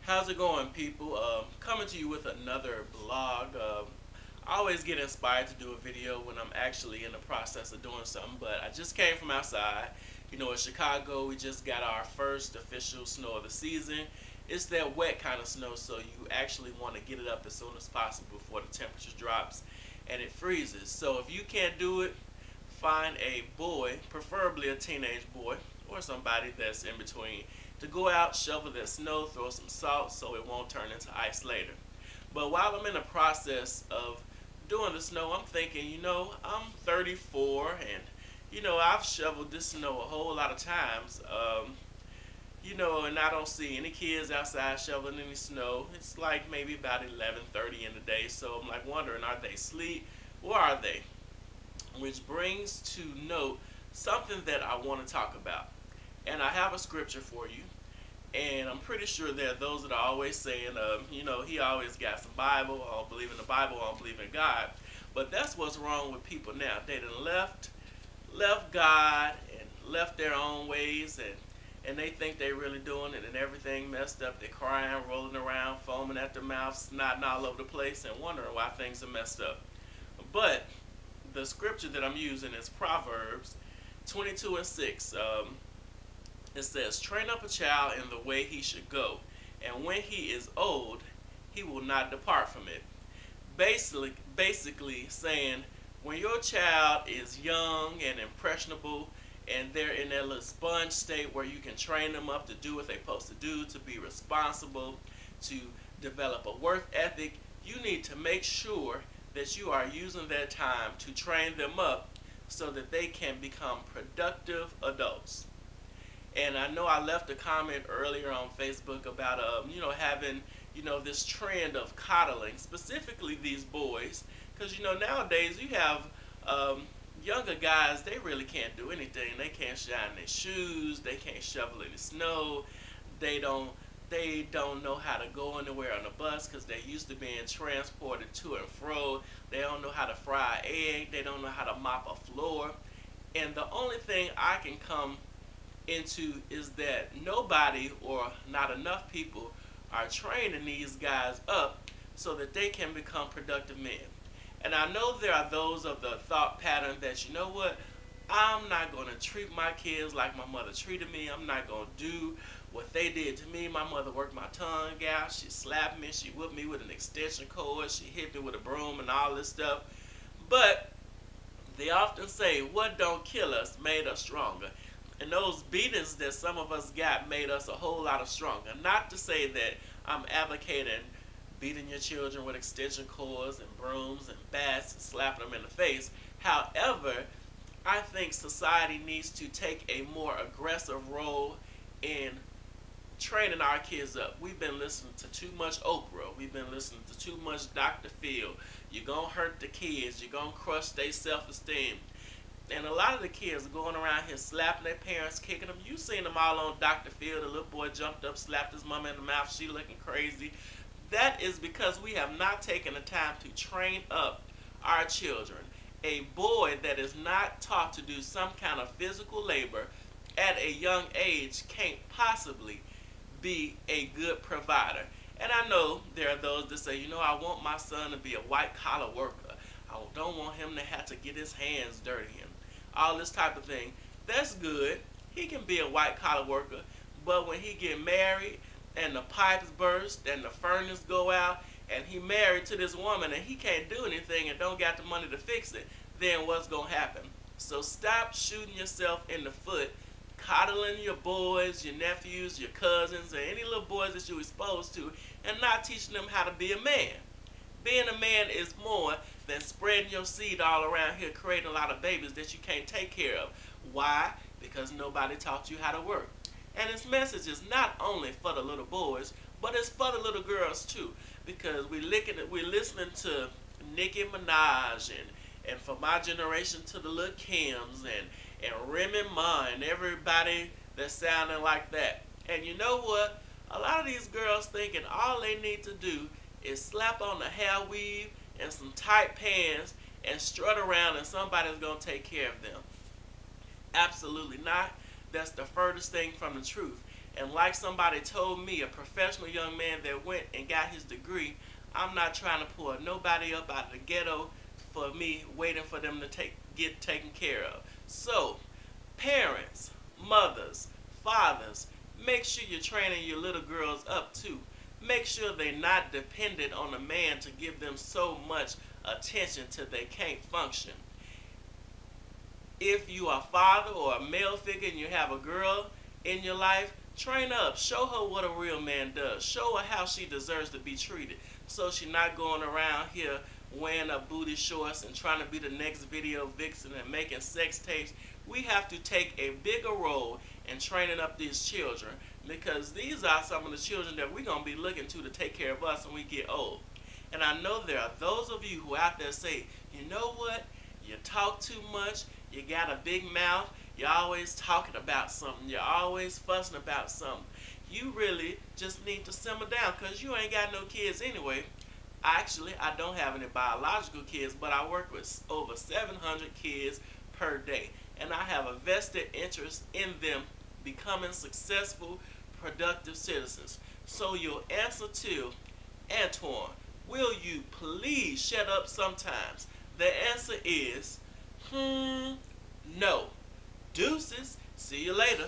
How's it going, people? Coming to you with another blog. I always get inspired to do a video when I'm actually in the process of doing something, but I just came from outside. You know, in Chicago, we just got our first official snow of the season. It's that wet kind of snow, so you actually want to get it up as soon as possible before the temperature drops and it freezes. So if you can't do it, find a boy, preferably a teenage boy, or somebody that's in between, to go out, shovel that snow, throw some salt so it won't turn into ice later. But while I'm in the process of doing the snow, I'm thinking, I'm 34 and, I've shoveled this snow a whole lot of times. And I don't see any kids outside shoveling any snow. It's like maybe about 11:30 in the day, so I'm like wondering, are they asleep? Where are they? Which brings to note something that I want to talk about. And I have a scripture for you. And I'm pretty sure there are those that are always saying, he always got some Bible. I don't believe in the Bible. I don't believe in God. But that's what's wrong with people now. They done left God and left their own ways, and they think they really doing it, and everything messed up. They're crying, rolling around, foaming at the mouth, snotting all over the place, and wondering why things are messed up. But the scripture that I'm using is Proverbs 22 and 6. It says, train up a child in the way he should go, and when he is old, he will not depart from it. Basically saying, when your child is young and impressionable, and they're in that little sponge state where you can train them up to do what they're supposed to do, to be responsible, to develop a work ethic, you need to make sure that you are using that time to train them up so that they can become productive adults. And I know I left a comment earlier on Facebook about having this trend of coddling, specifically these boys, because nowadays you have um, younger guys. They really can't do anything. They can't shine their shoes. They can't shovel any snow. They don't. They don't know how to go anywhere on a bus because they're used to being transported to and fro. They don't know how to fry an egg. They don't know how to mop a floor. And the only thing I can come into is that nobody or not enough people are training these guys up so that they can become productive men. And I know there are those of the thought pattern that, you know what, I'm not going to treat my kids like my mother treated me. I'm not going to do what they did to me. My mother worked my tongue out. She slapped me. She whipped me with an extension cord. She hit me with a broom and all this stuff. But they often say, what don't kill us made us stronger. And those beatings that some of us got made us a whole lot of stronger. Not to say that I'm advocating beating your children with extension cords and brooms and bats and slapping them in the face. However, I think society needs to take a more aggressive role in training our kids up. We've been listening to too much Oprah. We've been listening to too much Dr. Phil. You're going to hurt the kids. You're going to crush their self-esteem. And a lot of the kids are going around here slapping their parents, kicking them. You seen them all on Dr. Phil. The little boy jumped up, slapped his mama in the mouth. She looking crazy. That is because we have not taken the time to train up our children. A boy that is not taught to do some kind of physical labor at a young age can't possibly be a good provider. And I know there are those that say, I want my son to be a white collar worker. I don't want him to have to get his hands dirty and all this type of thing. That's good. He can be a white collar worker, but when he get married and the pipes burst and the furnace go out and he married to this woman and he can't do anything and don't got the money to fix it, then what's gonna happen? So stop shooting yourself in the foot, coddling your boys, your nephews, your cousins, or any little boys that you're exposed to, and not teaching them how to be a man. Being a man is more than spreading your seed all around here, creating a lot of babies that you can't take care of. Why? Because nobody taught you how to work. And this message is not only for the little boys, but it's for the little girls too. Because we're listening to Nicki Minaj and for my generation to the Lil Kims and Remy Ma and everybody that's sounding like that. And you know what? A lot of these girls thinking all they need to do is slap on a hair weave and some tight pants and strut around and somebody's going to take care of them. Absolutely not. That's the furthest thing from the truth. And like somebody told me, a professional young man that went and got his degree, I'm not trying to pull nobody up out of the ghetto for me waiting for them to get taken care of. So, parents, mothers, fathers, make sure you're training your little girls up too. Make sure they're not dependent on a man to give them so much attention till they can't function. If you are a father or a male figure and you have a girl in your life, train up. Show her what a real man does. Show her how she deserves to be treated. So she's not going around here wearing a booty shorts and trying to be the next video vixen and making sex tapes. We have to take a bigger role in training up these children, because these are some of the children that we're going to be looking to take care of us when we get old. And I know there are those of you who out there say, you know what? You talk too much. You got a big mouth. You're always talking about something. You're always fussing about something. You really just need to simmer down, because you ain't got no kids anyway. Actually, I don't have any biological kids, but I work with over 700 kids per day. And I have a vested interest in them becoming successful, productive citizens. So your answer to Antoine, will you please shut up sometimes? The answer is, no. Deuces. See you later.